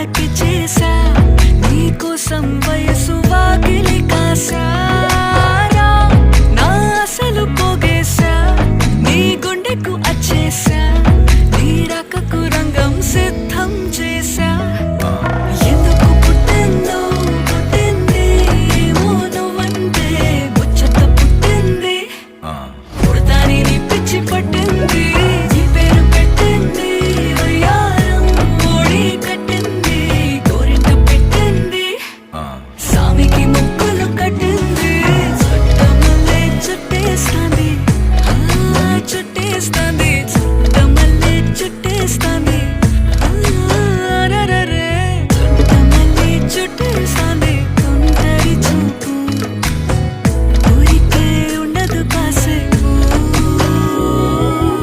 వాళ్ళకి చేసా నీకోసం వయసు వాకిలి కాసారా నా అసలు పోగేశా నీ గుండెకు అచ్చేసా నీ రాకకు రంగం సిద్ధం చేసా ఎందుకు పుట్టిందో పుట్టింది ఏమో నువ్వంటే ముచ్చట పుట్టింది పుడతాని నీ పిచ్చి పట్టింది నీ పేరు పెట్టింది వయ్యారం ఓడి కట్టింది గోరింట పెట్టింది సామికి ముక్కులు కట్టింది చుట్టమల్లే చుట్టేస్తాంది చుట్టేస్తాంది